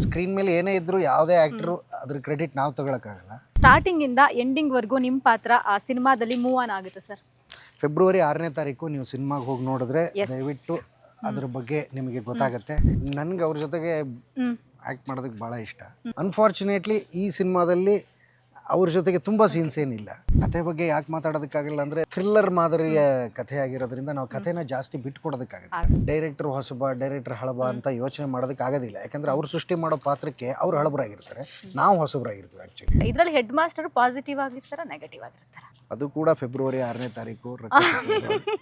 Screen ಮೇಲೆ ಏನೇ ಇದ್ರೂ ಯಾವುದೇ ಆ್ಯಕ್ಟ್ರು ಅದ್ರ ಕ್ರೆಡಿಟ್ ನಾವು ತಗೊಳಕ್ಕಾಗಲ್ಲ. ಸ್ಟಾರ್ಟಿಂಗಿಂದ ಎಂಡಿಂಗ್ವರೆಗೂ ನಿಮ್ಮ ಪಾತ್ರ ಆ ಸಿನಿಮಾದಲ್ಲಿ ಮೂವ್ ಆನ್ ಆಗುತ್ತೆ ಸರ್. ಫೆಬ್ರವರಿ 6ನೇ ತಾರೀಕು ನೀವು ಸಿನಿಮಾಗೆ ಹೋಗಿ ನೋಡಿದ್ರೆ ದಯವಿಟ್ಟು ಅದ್ರ ಬಗ್ಗೆ ನಿಮಗೆ ಗೊತ್ತಾಗುತ್ತೆ. ನನಗೆ ಅವ್ರ ಜೊತೆಗೆ ಆ್ಯಕ್ಟ್ ಮಾಡೋದಕ್ಕೆ ಭಾಳ ಇಷ್ಟ. ಅನ್ಫಾರ್ಚುನೇಟ್ಲಿ ಈ ಸಿನಿಮಾದಲ್ಲಿ ಅವ್ರ ಜೊತೆಗೆ ತುಂಬ ಸೀನ್ಸ್ ಏನಿಲ್ಲ. ಕತೆ ಬಗ್ಗೆ ಯಾಕೆ ಮಾತಾಡೋದಕ್ಕಾಗಲ್ಲ ಅಂದರೆ ಥ್ರಿಲ್ಲರ್ ಮಾದರಿಯ ಕಥೆ ಆಗಿರೋದ್ರಿಂದ ನಾವು ಕಥೆನ ಜಾಸ್ತಿ ಬಿಟ್ಕೊಡೋದಕ್ಕಾಗುತ್ತೆ. ಡೈರೆಕ್ಟರ್ ಹೊಸಬ, ಡೈರೆಕ್ಟರ್ ಹಳಬ ಅಂತ ಯೋಚನೆ ಮಾಡೋದಕ್ಕಾಗೋದಿಲ್ಲ. ಯಾಕಂದರೆ ಅವ್ರು ಸೃಷ್ಟಿ ಮಾಡೋ ಪಾತ್ರಕ್ಕೆ ಅವ್ರು ಹಳಬರಾಗಿರ್ತಾರೆ, ನಾವು ಹೊಸಬರಾಗಿರ್ತೀವಿ. ಆ್ಯಕ್ಚುಲಿ ಇದರಲ್ಲಿ ಹೆಡ್ ಮಾಸ್ಟರ್ ಪಾಸಿಟಿವ್ ಆಗಿರ್ತಾರ, ನೆಗೆಟಿವ್ ಆಗಿರ್ತಾರ? ಅದು ಕೂಡ ಫೆಬ್ರವರಿ 6ನೇ ತಾರೀಕು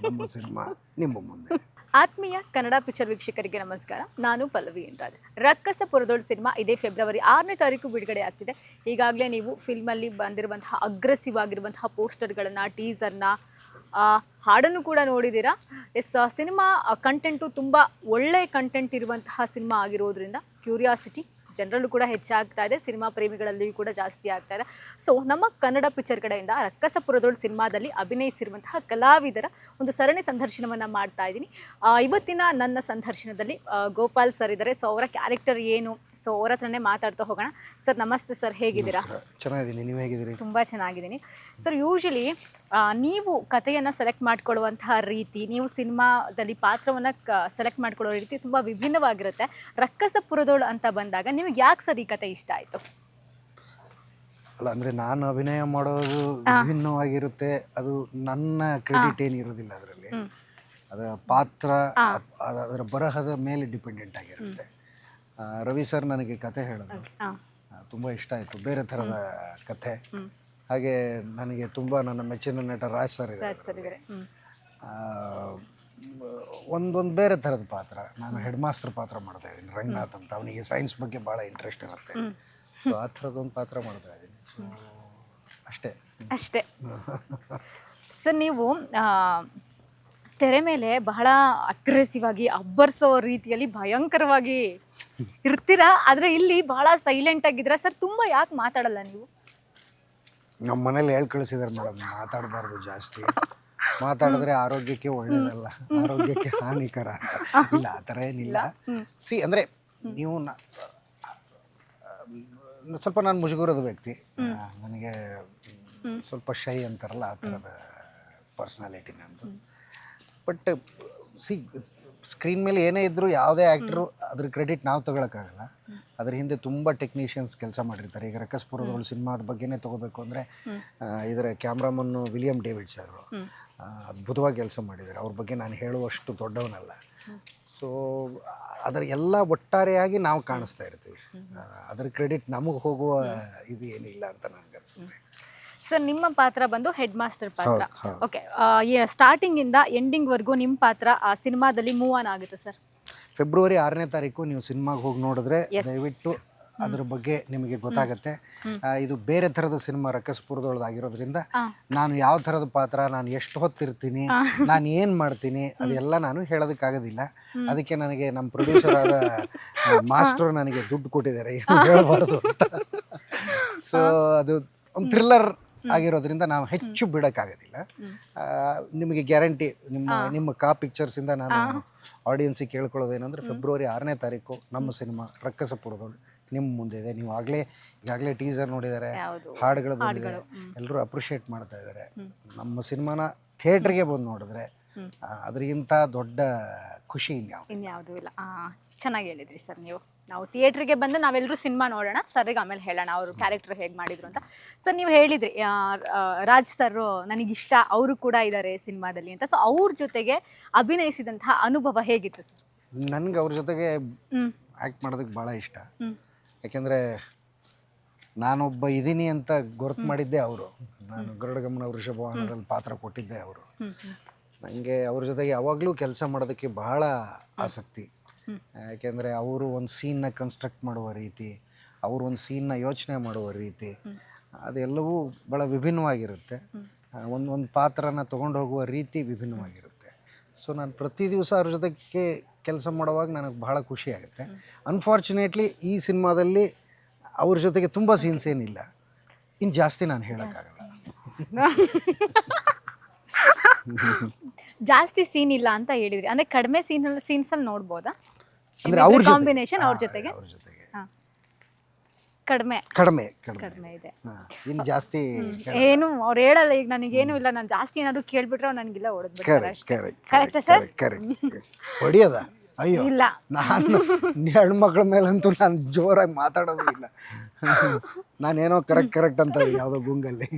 ನಮ್ಮ ಸಿನಿಮಾ ನಿಮ್ಮ ಮುಂದೆ. ಆತ್ಮೀಯ ಕನ್ನಡ ಪಿಕ್ಚರ್ ವೀಕ್ಷಕರಿಗೆ ನಮಸ್ಕಾರ. ನಾನು ಪಲ್ಲವಿ ಎಂರಾಜ್. ರಕ್ಕಸ ಪುರದೊಳ್ ಸಿನಿಮಾ ಇದೇ ಫೆಬ್ರವರಿ 6ನೇ ತಾರೀಕು ಬಿಡುಗಡೆ ಆಗ್ತಿದೆ. ಈಗಾಗಲೇ ನೀವು ಫಿಲ್ಮಲ್ಲಿ ಬಂದಿರುವಂತಹ ಅಗ್ರೆಸಿವ್ ಆಗಿರುವಂತಹ ಪೋಸ್ಟರ್ಗಳನ್ನು, ಟೀಸರ್ನ, ಹಾಡನ್ನು ಕೂಡ ನೋಡಿದ್ದೀರಾ. ಸಿನಿಮಾ ಕಂಟೆಂಟು ತುಂಬ ಒಳ್ಳೆಯ ಕಂಟೆಂಟ್ ಇರುವಂತಹ ಸಿನಿಮಾ ಆಗಿರೋದ್ರಿಂದ ಕ್ಯೂರಿಯಾಸಿಟಿ ಜನರಲ್ಲೂ ಕೂಡ ಹೆಚ್ಚಾಗ್ತಾ ಇದೆ, ಸಿನಿಮಾ ಪ್ರೇಮಿಗಳಲ್ಲಿಯೂ ಕೂಡ ಜಾಸ್ತಿ ಆಗ್ತಾ ಇದೆ. ಸೊ ನಮ್ಮ ಕನ್ನಡ ಪಿಕ್ಚರ್ ಕಡೆಯಿಂದ ರಕ್ಕಸ ಪುರದೊಳ್ ಸಿನಿಮಾದಲ್ಲಿ ಅಭಿನಯಿಸಿರುವಂತಹ ಕಲಾವಿದರ ಒಂದು ಸರಣಿ ಸಂದರ್ಶನವನ್ನು ಮಾಡ್ತಾ ಇದ್ದೀನಿ. ಇವತ್ತಿನ ನನ್ನ ಸಂದರ್ಶನದಲ್ಲಿ ಗೋಪಾಲ್ ಸರ್ ಇದ್ದಾರೆ. ಸೊ ಅವರ ಕ್ಯಾರೆಕ್ಟರ್ ಏನು, ಸೊ ಅವ್ರ ಹತ್ರನೇ ಮಾತಾಡ್ತಾ ಹೋಗೋಣ. ಸರ್ ನಮಸ್ತೆ ಸರ್, ಹೇಗಿದ್ದೀರಾ? ಚೆನ್ನಾಗಿದ್ದೀನಿ, ನೀವು ಹೇಗಿದ್ದೀರಿ? ತುಂಬ ಚೆನ್ನಾಗಿದ್ದೀನಿ ಸರ್. ಯೂಶಲಿ ನೀವು ಕಥೆಯನ್ನು ಸೆಲೆಕ್ಟ್ ಮಾಡ್ಕೊಳ್ಳುವಂತಹ ರೀತಿ, ನೀವು ಸಿನಿಮಾದಲ್ಲಿ ಪಾತ್ರವನ್ನು ಸೆಲೆಕ್ಟ್ ಮಾಡ್ಕೊಳ್ಳೋ ರೀತಿ ತುಂಬ ವಿಭಿನ್ನವಾಗಿರುತ್ತೆ. ರಕ್ಕಸ ಪುರದೊಳು ಅಂತ ಬಂದಾಗ ನಿಮಗೆ ಯಾಕೆ ಸರ್ ಈ ಕತೆ ಇಷ್ಟ ಆಯಿತು? ಅಲ್ಲ, ಅಂದರೆ ನಾನು ಅಭಿನಯ ಮಾಡೋದು ವಿಭಿನ್ನವಾಗಿರುತ್ತೆ. ಅದು ನನ್ನ ಕ್ರೆಡಿಟ್ ಏನಿರೋದಿಲ್ಲ ಅದರಲ್ಲಿ. ಅದರ ಪಾತ್ರ, ಅದರ ಬರಹದ ಮೇಲೆ ಡಿಪೆಂಡೆಂಟ್ ಆಗಿರುತ್ತೆ. ರವಿ ಸರ್ ನನಗೆ ಕತೆ ಹೇಳಿದ್ರು, ತುಂಬ ಇಷ್ಟ ಆಯಿತು. ಬೇರೆ ಥರದ ಕಥೆ. ಹಾಗೆ ನನಗೆ ತುಂಬ ನನ್ನ ಮೆಚ್ಚಿನ ನಟ ರಾಜ್ ಸರ್ ಇದ್ದಾರೆ. ಒಂದೊಂದು ಬೇರೆ ಥರದ ಪಾತ್ರ. ನಾನು ಹೆಡ್ ಮಾಸ್ಟರ್ ಪಾತ್ರ ಮಾಡ್ತಾ ಇದ್ದೀನಿ, ರಂಗನಾಥ್ ಅಂತ. ಅವನಿಗೆ ಸೈನ್ಸ್ ಬಗ್ಗೆ ಭಾಳ ಇಂಟ್ರೆಸ್ಟ್ ಇರುತ್ತೆ. ಸೊ ಆ ಥರದೊಂದು ಪಾತ್ರ ಮಾಡ್ತಾ ಇದ್ದೀನಿ. ಸೊ ಅಷ್ಟೇ ಸರ್. ನೀವು ತೆರೆ ಮೇಲೆ ಬಹಳ ಅಗ್ರೆಸಿವ್ ಆಗಿ ಅಬ್ಬರಿಸೋ ರೀತಿಯಲ್ಲಿ ಭಯಂಕರವಾಗಿ ಇರ್ತೀರಾ, ಆದರೆ ಇಲ್ಲಿ ಬಹಳ ಸೈಲೆಂಟ್ ಆಗಿದ್ದೀರಾ ಸರ್. ತುಂಬ ಯಾಕೆ ಮಾತಾಡಲ್ಲ ನೀವು? ನಮ್ಮ ಮನೇಲಿ ಹೇಳಿ ಕಳಿಸಿದಾರೆ ಮೇಡಮ್, ಮಾತಾಡಬಾರ್ದು ಜಾಸ್ತಿ. ಮಾತಾಡಿದ್ರೆ ಆರೋಗ್ಯಕ್ಕೆ ಒಳ್ಳೇದಲ್ಲ, ಆರೋಗ್ಯಕ್ಕೆ ಹಾನಿಕರ ಅಂತ. ಇಲ್ಲ, ಆ ಥರ ಏನಿಲ್ಲ. ಅಂದರೆ ನೀವು ಸ್ವಲ್ಪ ನಾನು ಮುಜುಗರದ ವ್ಯಕ್ತಿ. ನನಗೆ ಸ್ವಲ್ಪ ಶೈ ಅಂತಾರಲ್ಲ, ಆ ಥರದ ಪರ್ಸ್ನಾಲಿಟಿ ನಂದು. ಬಟ್ ಸ್ಕ್ರೀನ್ ಮೇಲೆ ಏನೇ ಇದ್ದರೂ ಯಾವುದೇ ಆ್ಯಕ್ಟ್ರು ಅದ್ರ ಕ್ರೆಡಿಟ್ ನಾವು ತಗೊಳಕ್ಕಾಗಲ್ಲ. ಅದ್ರ ಹಿಂದೆ ತುಂಬ ಟೆಕ್ನಿಷಿಯನ್ಸ್ ಕೆಲಸ ಮಾಡಿರ್ತಾರೆ. ಈಗ ರಕ್ಕಸಪುರದೊಳ್ ಸಿನಿಮಾದ ಬಗ್ಗೆನೇ ತೊಗೋಬೇಕು ಅಂದರೆ ಇದರ ಕ್ಯಾಮ್ರಾಮನ್ನು ವಿಲಿಯಂ ಡೇವಿಡ್ ಸರ್ ಅದ್ಭುತವಾಗಿ ಕೆಲಸ ಮಾಡಿದ್ದಾರೆ. ಅವ್ರ ಬಗ್ಗೆ ನಾನು ಹೇಳುವಷ್ಟು ದೊಡ್ಡವನಲ್ಲ. ಸೊ ಅದರ ಎಲ್ಲ ಒಟ್ಟಾರೆಯಾಗಿ ನಾವು ಕಾಣಿಸ್ತಾ ಇರ್ತೀವಿ. ಅದರ ಕ್ರೆಡಿಟ್ ನಮಗೆ ಹೋಗುವ ಇದು ಏನಿಲ್ಲ ಅಂತ ನನಗೆ ಅನಿಸುತ್ತೆ. ಸರ್, ನಿಮ್ಮ ಪಾತ್ರ ಬಂದು ಹೆಡ್ ಮಾಸ್ಟರ್ ಪಾತ್ರ. ಓಕೆ, ಸ್ಟಾರ್ಟಿಂಗಿಂದ ಎಂಡಿಂಗ್ವರೆಗೂ ನಿಮ್ಮ ಪಾತ್ರ ಆ ಸಿನಿಮಾದಲ್ಲಿ ಮೂವ್ ಆನ್ ಆಗುತ್ತೆ ಸರ್. ಫೆಬ್ರವರಿ 6ನೇ ತಾರೀಕು ನೀವು ಸಿನಿಮಾಗೆ ಹೋಗಿ ನೋಡಿದ್ರೆ ದಯವಿಟ್ಟು ಅದ್ರ ಬಗ್ಗೆ ನಿಮಗೆ ಗೊತ್ತಾಗುತ್ತೆ. ಇದು ಬೇರೆ ಥರದ ಸಿನಿಮಾ ರಕ್ಕಸಪುರದೊಳದಾಗಿರೋದ್ರಿಂದ ನಾನು ಯಾವ ಥರದ ಪಾತ್ರ, ನಾನು ಎಷ್ಟು ಹೊತ್ತಿರ್ತೀನಿ, ನಾನು ಏನು ಮಾಡ್ತೀನಿ, ಅದೆಲ್ಲ ನಾನು ಹೇಳೋದಕ್ಕಾಗೋದಿಲ್ಲ. ಅದಕ್ಕೆ ನನಗೆ ನಮ್ಮ ಪ್ರೊಡ್ಯೂಸರ್ ಆದ ಮಾಸ್ಟರ್ ನನಗೆ ದುಡ್ಡು ಕೊಟ್ಟಿದ್ದಾರೆ ಹೇಳಬಾರ್ದು ಅಂತ. ಸೊ ಅದು ಒಂದು ಥ್ರಿಲ್ಲರ್ ಆಗಿರೋದ್ರಿಂದ ನಾವು ಹೆಚ್ಚು ಬಿಡೋಕ್ಕಾಗೋದಿಲ್ಲ. ನಿಮಗೆ ಗ್ಯಾರಂಟಿ, ನಿಮ್ಮ ಕಾ ಪಿಕ್ಚರ್ಸಿಂದ ನಾನು ಆಡಿಯನ್ಸಿಗೆ ಕೇಳ್ಕೊಳ್ಳೋದೇನೆಂದರೆ ಫೆಬ್ರವರಿ 6ನೇ ತಾರೀಕು ನಮ್ಮ ಸಿನಿಮಾ ರಕ್ಕಸಪುರದೊಳ್ ನಿಮ್ಮ ಮುಂದೆ ಇದೆ. ನೀವು ಈಗಾಗಲೇ ಟೀಸರ್ ನೋಡಿದ್ದಾರೆ, ಹಾಡುಗಳು ಬಂದಿದೆ, ಎಲ್ಲರೂ ಅಪ್ರಿಷಿಯೇಟ್ ಮಾಡ್ತಾ ಇದ್ದಾರೆ. ನಮ್ಮ ಸಿನಿಮಾನ ಥಿಯೇಟ್ರಿಗೆ ಬಂದು ನೋಡಿದ್ರೆ ಅದರಿಗಿಂತ ದೊಡ್ಡ ಖುಷಿ ಇನ್ಯಾವುದೂ ಇಲ್ಲ. ಚೆನ್ನಾಗಿ ಹೇಳಿದ್ರಿ ಸರ್ ನೀವು. ನಾವು ಥಿಯೇಟ್ರಿಗೆ ಬಂದು ನಾವೆಲ್ಲರೂ ಸಿನಿಮಾ ನೋಡೋಣ, ಸರ್ಗೆ ಆಮೇಲೆ ಹೇಳೋಣ ಅವರು ಕ್ಯಾರೆಕ್ಟರ್ ಹೇಗೆ ಮಾಡಿದ್ರು ಅಂತ. ಸರ್, ನೀವು ಹೇಳಿದ್ರಿ ರಾಜ್ ಸರ್ ನನಗಿಷ್ಟ, ಅವರು ಕೂಡ ಇದ್ದಾರೆ ಸಿನಿಮಾದಲ್ಲಿ ಅಂತ. ಸೊ ಅವ್ರ ಜೊತೆಗೆ ಅಭಿನಯಿಸಿದಂತಹ ಅನುಭವ ಹೇಗಿತ್ತು ಸರ್? ನನಗೆ ಅವ್ರ ಜೊತೆಗೆ ಆ್ಯಕ್ಟ್ ಮಾಡೋದಕ್ಕೆ ಭಾಳ ಇಷ್ಟ. ಯಾಕೆಂದರೆ ನಾನೊಬ್ಬ ಇದ್ದೀನಿ ಅಂತ ಗುರುತು ಮಾಡಿದ್ದೆ ಅವರು. ನಾನು ಗರುಡಗಮನ ವೃಷಭವಾಹನದಲ್ಲಿ ಪಾತ್ರ ಕೊಟ್ಟಿದ್ದೆ ಅವರು. ನನಗೆ ಅವ್ರ ಜೊತೆಗೆ ಯಾವಾಗಲೂ ಕೆಲಸ ಮಾಡೋದಕ್ಕೆ ಬಹಳ ಆಸಕ್ತಿ. ಯಾಕೆಂದರೆ ಅವರು ಒಂದು ಸೀನ್ನ ಕನ್ಸ್ಟ್ರಕ್ಟ್ ಮಾಡುವ ರೀತಿ, ಅವರು ಒಂದು ಸೀನ್ನ ಯೋಚನೆ ಮಾಡುವ ರೀತಿ, ಅದೆಲ್ಲವೂ ಭಾಳ ವಿಭಿನ್ನವಾಗಿರುತ್ತೆ. ಒಂದು ಪಾತ್ರನ ತೊಗೊಂಡು ಹೋಗುವ ರೀತಿ ವಿಭಿನ್ನವಾಗಿರುತ್ತೆ. ಸೊ ನಾನು ಪ್ರತಿ ದಿವಸ ಅವ್ರ ಜೊತೆಗೆ ಕೆಲಸ ಮಾಡುವಾಗ ನನಗೆ ಬಹಳ ಖುಷಿಯಾಗುತ್ತೆ. ಅನ್ಫಾರ್ಚುನೇಟ್ಲಿ ಈ ಸಿನಿಮಾದಲ್ಲಿ ಅವ್ರ ಜೊತೆಗೆ ತುಂಬ ಸೀನ್ಸ್ ಏನಿಲ್ಲ. ಇನ್ನು ಜಾಸ್ತಿ ನಾನು ಹೇಳೋಕ್ಕಾಗಲ್ಲ. ಜಾಸ್ತಿ ಸೀನ್ ಇಲ್ಲ ಅಂತ ಹೇಳಿದ್ರಿ, ಅಂದರೆ ಕಡಿಮೆ ಸೀನ್ಸಲ್ಲಿ ನೋಡ್ಬೋದಾ? ಅಂದರೆ ಅವ್ರ ಕಾಂಬಿನೇಷನ್ ಅವ್ರ ಜೊತೆಗೆ ಕಡಿಮೆ ಕಡಿಮೆ ಕಡಿಮೆ ಕಡಿಮೆ ಇದೆ. ಇನ್ನು ಜಾಸ್ತಿ ಏನು ಅವ್ರು ಹೇಳಲ್ಲ, ಈಗ ನನಗೇನು ಇಲ್ಲ, ನಾನು ಜಾಸ್ತಿ ಏನಾದ್ರು ಕೇಳ್ಬಿಟ್ರೆ ಅವ್ರು ನನಗಿಲ್ಲ ಹೊಡೆದ್ಬಿಡ್ತಾರೆ ಕರೆಕ್ಟ್ ಅಷ್ಟೇ. ಕರೆಕ್ಟ್ ಕರೆಕ್ಟಾ ಸರ್? ಕರೆಕ್ಟ್ ಹೊಡಿಯೋದ ಅಯ್ಯೋ ಇಲ್ಲ ನಾನು ಹೆಣ್ಮಕ್ಳ ಮೇಲಂತೂ ನಾನು ಜೋರಾಗಿ ಮಾತಾಡೋದು ಇಲ್ಲ. ನಾನೇನೋ ಕರೆಕ್ಟ್ ಅಂತ ಯಾವುದೋ ಗುಂಗಲ್ಲಿ.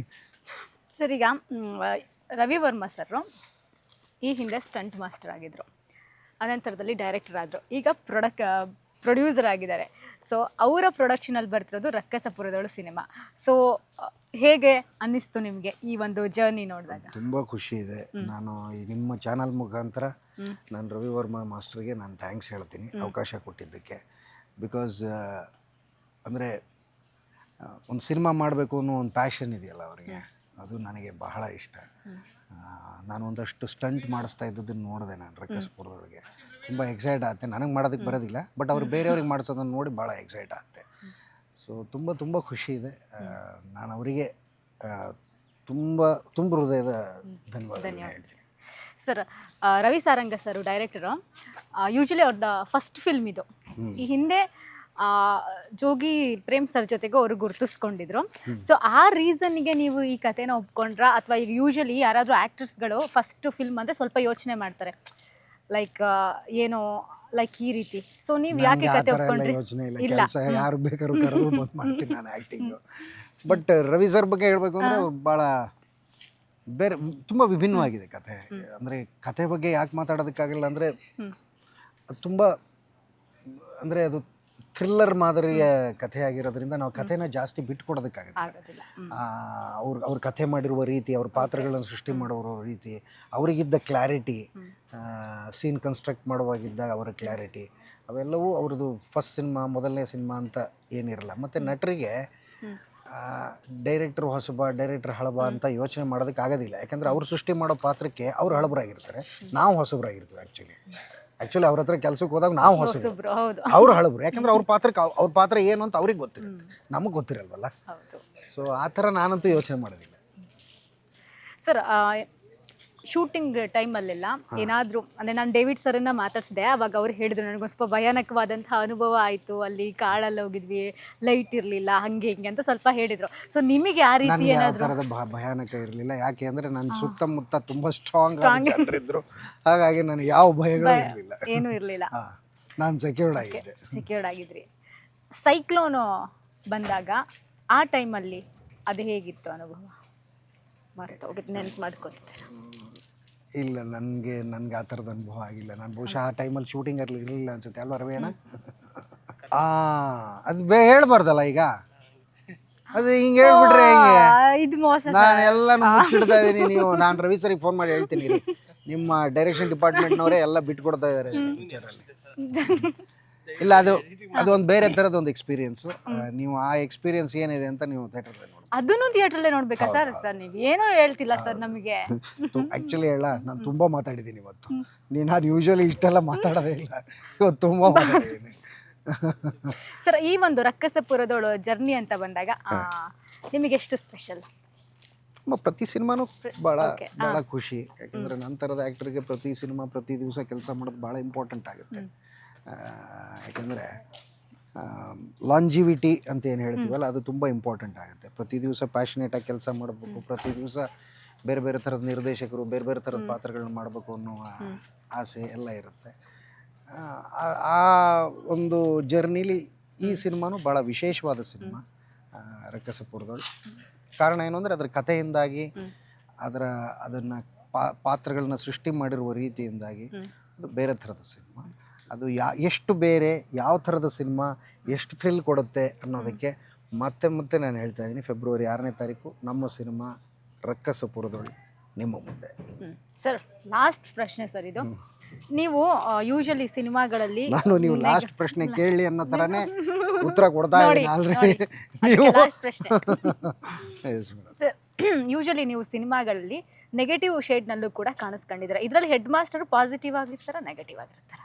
ಸರ್ ಈಗ ರವಿ ವರ್ಮ ಸರ್ ಈ ಹಿಂದೆ ಸ್ಟಂಟ್ ಮಾಸ್ಟರ್ ಆಗಿದ್ರು, ಅನಂತರದಲ್ಲಿ ಡೈರೆಕ್ಟರ್ ಆದರು, ಈಗ ಪ್ರೊಡ್ಯೂಸರ್ ಆಗಿದ್ದಾರೆ. ಸೊ ಅವರ ಪ್ರೊಡಕ್ಷನಲ್ಲಿ ಬರ್ತಿರೋದು ರಕ್ಕಸಪುರದವಳು ಸಿನಿಮಾ. ಸೊ ಹೇಗೆ ಅನ್ನಿಸ್ತು ನಿಮಗೆ ಈ ಒಂದು ಜರ್ನಿ ನೋಡಿದಾಗ? ತುಂಬ ಖುಷಿ ಇದೆ. ನಾನು ಈ ನಿಮ್ಮ ಚಾನಲ್ ಮುಖಾಂತರ ನಾನು ರವಿ ವರ್ಮ ಮಾಸ್ಟರ್ಗೆ ನಾನು ಥ್ಯಾಂಕ್ಸ್ ಹೇಳ್ತೀನಿ ಅವಕಾಶ ಕೊಟ್ಟಿದ್ದಕ್ಕೆ. ಬಿಕಾಸ್ ಅಂದರೆ ಒಂದು ಸಿನಿಮಾ ಮಾಡಬೇಕು ಅನ್ನೋ ಒಂದು ಪ್ಯಾಷನ್ ಇದೆಯಲ್ಲ ಅವರಿಗೆ, ಅದು ನನಗೆ ಬಹಳ ಇಷ್ಟ. ನಾನು ಒಂದಷ್ಟು ಸ್ಟಂಟ್ ಮಾಡಿಸ್ತಾ ಇದ್ದದನ್ನು ನೋಡಿದೆ ನಾನು ರಕ್ಕಸಪುರದೊಳಗೆ, ತುಂಬ ಎಕ್ಸೈಟ್ ಆಗುತ್ತೆ. ನನಗೆ ಮಾಡೋದಕ್ಕೆ ಬರೋದಿಲ್ಲ, ಬಟ್ ಅವ್ರು ಬೇರೆಯವ್ರಿಗೆ ಮಾಡಿಸೋದನ್ನು ನೋಡಿ ಭಾಳ ಎಕ್ಸೈಟ್ ಆಗುತ್ತೆ. ಸೊ ತುಂಬ ಖುಷಿ ಇದೆ. ನಾನು ಅವರಿಗೆ ತುಂಬ ಹೃದಯದ ಧನ್ಯವಾದಗಳು ಹೇಳ್ತೀನಿ. ಸರ್ ರವಿ ಸಾರಂಗ ಸರ್ ಡೈರೆಕ್ಟರು, ಯೂಶಲಿ ಅವ್ರದ್ದು ಫಸ್ಟ್ ಫಿಲ್ಮ್ ಇದು. ಈ ಹಿಂದೆ ಜೋಗಿ ಪ್ರೇಮ್ ಸರ್ ಜೊತೆಗೂ ಅವರು ಗುರುತಿಸ್ಕೊಂಡಿದ್ರು. ಸೊ ಆ ರೀಸನ್ಗೆ ನೀವು ಈ ಕಥೆನ ಒಪ್ಕೊಂಡ್ರ, ಅಥವಾ ಈಗ ಯೂಶಲಿ ಯಾರಾದರೂ ಆ್ಯಕ್ಟರ್ಸ್ಗಳು ಫಸ್ಟ್ ಫಿಲ್ಮ್ ಅಂದರೆ ಸ್ವಲ್ಪ ಯೋಚನೆ ಮಾಡ್ತಾರೆ, ಲೈಕ್ ಏನೋ ಲೈಕ್ ಈ ರೀತಿ. ಸೊ ನೀವು ಯಾಕೆ ಕತೆ ಒಪ್ಕೊಂಡ್ರಿ? ಯೋಚನೆ ಇಲ್ಲ, ಕೆಲಸ ಯಾರು ಬೇಕಾದ್ರೂ ಕರೆದು ಬಂದು ಮಾಡ್ತೀನಿ ನಾನು ಆ್ಯಕ್ಟಿಂಗು. ಬಟ್ ರವಿ ಸರ್ ಬಗ್ಗೆ ಹೇಳಬೇಕು ಅಂದರೆ ಅವ್ರು ಭಾಳ ಬೇರೆ, ತುಂಬ ವಿಭಿನ್ನವಾಗಿದೆ ಕತೆ. ಅಂದರೆ ಕತೆ ಬಗ್ಗೆ ಯಾಕೆ ಮಾತಾಡೋದಕ್ಕಾಗಲ್ಲ ಅಂದರೆ ತುಂಬ ಅಂದರೆ ಅದು ಥ್ರಿಲ್ಲರ್ ಮಾದರಿಯ ಕಥೆ ಆಗಿರೋದ್ರಿಂದ ನಾವು ಕಥೆನ ಜಾಸ್ತಿ ಬಿಟ್ಕೊಡೋದಕ್ಕಾಗಲ್ಲ. ಅವ್ರ ಕಥೆ ಮಾಡಿರುವ ರೀತಿ, ಅವ್ರ ಪಾತ್ರಗಳನ್ನು ಸೃಷ್ಟಿ ಮಾಡುವ ರೀತಿ, ಅವರಿಗಿದ್ದ ಕ್ಲಾರಿಟಿ, ಸೀನ್ ಕನ್ಸ್ಟ್ರಕ್ಟ್ ಮಾಡುವಾಗಿದ್ದ ಅವರ ಕ್ಲಾರಿಟಿ, ಅವೆಲ್ಲವೂ ಅವ್ರದ್ದು ಫಸ್ಟ್ ಸಿನಿಮಾ, ಮೊದಲನೇ ಸಿನಿಮಾ ಅಂತ ಏನಿರಲ್ಲ. ಮತ್ತು ನಟರಿಗೆ ಡೈರೆಕ್ಟ್ರ್ ಹೊಸಬ, ಡೈರೆಕ್ಟ್ರ್ ಹಳಬ ಅಂತ ಯೋಚನೆ ಮಾಡೋದಕ್ಕಾಗೋದಿಲ್ಲ. ಯಾಕಂದರೆ ಅವ್ರು ಸೃಷ್ಟಿ ಮಾಡೋ ಪಾತ್ರಕ್ಕೆ ಅವ್ರು ಹಳಬರಾಗಿರ್ತಾರೆ, ನಾವು ಹೊಸಬರಾಗಿರ್ತೀವಿ. ಆ್ಯಕ್ಚುಲಿ ಅವ್ರ ಹತ್ರ ಕೆಲಸಕ್ಕೆ ಹೋದಾಗ ನಾವು ಹೊಸಬ್ರು, ಅವ್ರು ಹಳಬ್ರು. ಯಾಕಂದ್ರೆ ಅವ್ರ ಪಾತ್ರ ಏನು ಅಂತ ಅವ್ರಿಗೆ ಗೊತ್ತಿರುತ್ತೆ, ನಮಗೆ ಗೊತ್ತಿರಲ್ವಲ್ಲ. ಸೊ ಆ ಥರ ನಾನಂತೂ ಯೋಚನೆ ಮಾಡೋದಿಲ್ಲ. ಸರ್ ಶೂಟಿಂಗ್ ಟೈಮಲ್ಲೆಲ್ಲ ಏನಾದರೂ ಅಂದರೆ ನಾನು ಡೇವಿಡ್ ಸರ್ನ ಮಾತಾಡ್ಸಿದೆ, ಅವಾಗ ಅವ್ರು ಹೇಳಿದ್ರು ನನಗೊಂದು ಸ್ವಲ್ಪ ಭಯಾನಕವಾದಂಥ ಅನುಭವ ಆಯಿತು, ಅಲ್ಲಿ ಕಾಡಲ್ಲಿ ಹೋಗಿದ್ವಿ, ಲೈಟ್ ಇರಲಿಲ್ಲ, ಹಾಗೆ ಹಿಂಗೆ ಅಂತ ಸ್ವಲ್ಪ ಹೇಳಿದರು. ಸೊ ನಿಮಗೆ ಆ ರೀತಿ ಏನಾದರೂ? ಥರದ ಭಯಾನಕ ಇರಲಿಲ್ಲ. ಯಾಕೆ ಅಂದರೆ ನನ್ನ ಸುತ್ತಮುತ್ತ ತುಂಬ ಸ್ಟ್ರಾಂಗ್ ಜನರಿದ್ದರು, ಹಾಗಾಗಿ ನನಗೆ ಯಾವ ಭಯಗಳು ಇರಲಿಲ್ಲ, ಏನೂ ಇರಲಿಲ್ಲ. ನಾನು ಸೆಕ್ಯೂರ್ಡ್ ಆಗಿದ್ರಿ. ಸೈಕ್ಲೋನು ಬಂದಾಗ ಆ ಟೈಮಲ್ಲಿ ಅದು ಹೇಗಿತ್ತು ಅನುಭವ? ನೆನ್ಪು ಮಾಡ್ಕೊತಿದ್ದೆ. ಇಲ್ಲ, ನನಗೆ ಆ ಥರದ ಅನುಭವ ಆಗಿಲ್ಲ. ನಾನು ಬಹುಶಃ ಆ ಟೈಮಲ್ಲಿ ಶೂಟಿಂಗಲ್ಲಿ ಇರಲಿಲ್ಲ ಅನ್ಸುತ್ತೆ ಅಲ್ವಾ ರವೇಣ? ಅದು ಹೇಳ್ಬಾರ್ದಲ್ಲ ಈಗ, ಅದು ಹಿಂಗೆ ಹೇಳ್ಬಿಟ್ರೆ ಹೆಂಗೆ? ಇದು ಮೋಸ. ನಾನು ಎಲ್ಲನೂ ಮುಚ್ಚಿಡ್ತಾ ಇದ್ದೀನಿ. ನಾನು ರವಿ ಸರಿಗೆ ಫೋನ್ ಮಾಡಿ ಹೇಳ್ತೀನಿ, ನಿಮ್ಮ ಡೈರೆಕ್ಷನ್ ಡಿಪಾರ್ಟ್ಮೆಂಟ್ನವರೇ ಎಲ್ಲ ಬಿಟ್ಕೊಡ್ತಾ ಇದ್ದಾರೆ ಪಿಕ್ಚರಲ್ಲಿ. ಇಲ್ಲ, ಅದು ಒಂದು ಬೇರೆ ಥರದ ಒಂದು ಎಕ್ಸ್ಪೀರಿಯನ್ಸು. ನೀವು ಆ ಎಕ್ಸ್ಪೀರಿಯನ್ಸ್ ಏನಿದೆ ಅಂತ ನೀವು ಥಿಯೇಟರ್ದಲ್ಲಿ ನೋಡಿ. ಅದನ್ನು ಥಿಯೇಟ್ರಲ್ಲೇ ನೋಡ್ಬೇಕಾ ಸರ್? ನೀವು ಏನೋ ಹೇಳ್ತಿಲ್ಲ ಸರ್ ನಮಗೆ. ಆ್ಯಕ್ಚುಲಿ ನಾನು ತುಂಬ ಮಾತಾಡಿದ್ದೀನಿ ಇವತ್ತು. ನಾನು ಯೂಶ್ವಲಿ ಇಷ್ಟೆಲ್ಲ ಮಾತಾಡೋದೇ ಇಲ್ಲ, ಇವತ್ತು ತುಂಬ ಮಾತಾಡಿದ್ದೀನಿ. ಸರ್ ಈ ಒಂದು ರಕ್ಕಸಪುರದವಳು ಜರ್ನಿ ಅಂತ ಬಂದಾಗ ನಿಮಗೆ ಎಷ್ಟು ಸ್ಪೆಷಲ್? ಪ್ರತಿ ಸಿನಿಮಾನು ಭಾಳ ಖುಷಿ. ಯಾಕಂದರೆ ನಂತರದ ಆ್ಯಕ್ಟರ್ಗೆ ಪ್ರತಿ ಸಿನಿಮಾ ಪ್ರತಿ ದಿವಸ ಕೆಲಸ ಮಾಡೋದು ಭಾಳ ಇಂಪಾರ್ಟೆಂಟ್ ಆಗುತ್ತೆ. ಯಾಕಂದರೆ ಲಾಂಜಿವಿಟಿ ಅಂತ ಏನು ಹೇಳ್ತೀವಲ್ಲ, ಅದು ತುಂಬ ಇಂಪಾರ್ಟೆಂಟ್ ಆಗುತ್ತೆ. ಪ್ರತಿ ದಿವಸ ಪ್ಯಾಷನೇಟಾಗಿ ಕೆಲಸ ಮಾಡಬೇಕು, ಪ್ರತಿ ದಿವಸ ಬೇರೆ ಬೇರೆ ಥರದ ನಿರ್ದೇಶಕರು, ಬೇರೆ ಬೇರೆ ಥರದ ಪಾತ್ರಗಳನ್ನ ಮಾಡಬೇಕು ಅನ್ನೋ ಆಸೆ ಎಲ್ಲ ಇರುತ್ತೆ. ಆ ಒಂದು ಜರ್ನಿಲಿ ಈ ಸಿನಿಮಾನು ಭಾಳ ವಿಶೇಷವಾದ ಸಿನಿಮಾ ರಕ್ಕಸಪುರದವಳು. ಕಾರಣ ಏನು ಅಂದರೆ ಅದರ ಕಥೆಯಿಂದಾಗಿ, ಅದನ್ನು ಪಾತ್ರಗಳನ್ನ ಸೃಷ್ಟಿ ಮಾಡಿರುವ ರೀತಿಯಿಂದಾಗಿ ಅದು ಬೇರೆ ಥರದ ಸಿನಿಮಾ. ಅದು ಎಷ್ಟು ಬೇರೆ, ಯಾವ ಥರದ ಸಿನಿಮಾ, ಎಷ್ಟು ಥ್ರಿಲ್ ಕೊಡುತ್ತೆ ಅನ್ನೋದಕ್ಕೆ ಮತ್ತೆ ನಾನು ಹೇಳ್ತಾ ಇದ್ದೀನಿ. ಫೆಬ್ರವರಿ 6ನೇ ತಾರೀಕು ನಮ್ಮ ಸಿನಿಮಾ ರಕ್ಕಸಪುರದವಳು ನಿಮ್ಮ ಮುಂದೆ. ಸರ್ ಲಾಸ್ಟ್ ಪ್ರಶ್ನೆ ಸರ್ ಇದು. ನೀವು ಯೂಶಲಿ ಸಿನಿಮಾಗಳಲ್ಲಿ ನೀವು ಲಾಸ್ಟ್ ಪ್ರಶ್ನೆ ಕೇಳಿ ಅನ್ನೋ ಥರನೇ ಉತ್ತರ ಕೊಡ್ತಾ ಇದ್ದೀನಿ ಆಲ್ರೆಡಿ. ಲಾಸ್ಟ್ ಪ್ರಶ್ನೆ. ಯೂಶಲಿ ನೀವು ಸಿನಿಮಾಗಳಲ್ಲಿ ನೆಗೆಟಿವ್ ಶೇಡ್ನಲ್ಲೂ ಕೂಡ ಕಾಣಿಸ್ಕೊಂಡಿದ್ದೀರಾ. ಇದರಲ್ಲಿ ಹೆಡ್ ಮಾಸ್ಟರ್ ಪಾಸಿಟಿವ್ ಆಗಿರ್ತಾರ, ನೆಗೆಟಿವ್ ಆಗಿರ್ತಾರ?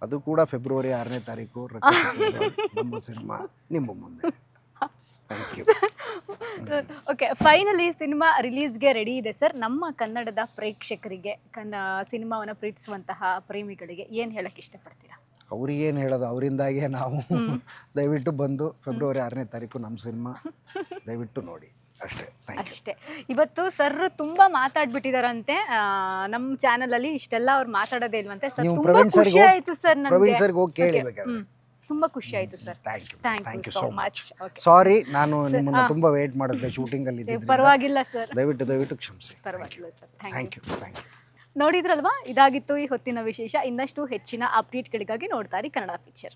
ಅದು ಕೂಡ ಫೆಬ್ರವರಿ 6ನೇ ತಾರೀಕು ನಮ್ಮ ಸಿನಿಮಾ ನಿಮ್ಮ ಮುಂದೆ. Thank you. Okay, finally cinema ರಿಲೀಸ್ಗೆ ರೆಡಿ ಇದೆ ಸರ್. ನಮ್ಮ ಕನ್ನಡದ ಪ್ರೇಕ್ಷಕರಿಗೆ, ಸಿನಿಮಾವನ್ನು ಪ್ರೀತಿಸುವಂತಹ ಪ್ರೇಮಿಗಳಿಗೆ ಏನು ಹೇಳಕ್ಕೆ ಇಷ್ಟಪಡ್ತೀರಾ? ಅವ್ರಿಗೇನು ಹೇಳೋದು, ಅವರಿಂದಾಗೆ ನಾವು ದಯವಿಟ್ಟು ಬಂದು ಫೆಬ್ರವರಿ 6ನೇ ತಾರೀಕು ನಮ್ಮ ಸಿನಿಮಾ ದಯವಿಟ್ಟು ನೋಡಿ ಅಷ್ಟೇ. Thank you. ಅಷ್ಟೇ. ಇವತ್ತು ಸರ್ ತುಂಬಾ ಮಾತಾಡ್ಬಿಟ್ಟಿದಾರಂತೆ ನಮ್ಮ ಚಾನಲ್ ಅಲ್ಲಿ. ಇಷ್ಟೆಲ್ಲ ಅವ್ರು ಮಾತಾಡೋದೇ ಇಲ್ವಂತೆ ಸರ್. ನೀವು ತುಂಬಾ ಪ್ರವೀಣ್ ಖುಷಿ ಸರ್ಗೆ ಆಯ್ತು ಸರ್ ಪ್ರವೀಣ್ ನನಗೆ. ಸರ್ಗೆ ಹೋಗಿ ಕೇಳಿ ಬೇಕಾದ್ರೆ. ತುಂಬಾ ಖುಷಿ ಆಯ್ತು sir. Thank you so much. Okay, sorry ನಾನು ನಿಮ್ಮನ್ನ ತುಂಬಾ ವೇಟ್ ಮಾಡಿಸಿದೆ ಶೂಟಿಂಗಲ್ಲಿ ಇದ್ದಿದ್ದರಿಂದ. ಪರವಾಗಿಲ್ಲ ಸರ್, ದಯವಿಟ್ಟು ಕ್ಷಮಿಸಿ. ಪರವಾಗಿಲ್ಲ ಸರ್. Thank you. ನೋಡಿದ್ರಲ್ವಾ, ಇದಾಗಿತ್ತು ಈ ಹೊತ್ತಿನ ವಿಶೇಷ. ಇನ್ನಷ್ಟು ಹೆಚ್ಚಿನ ಅಪ್ಡೇಟ್ಗಳಿಗಾಗಿ ನೋಡ್ತಾ ಇರಿ ಕನ್ನಡ ಪಿಕ್ಚರ್.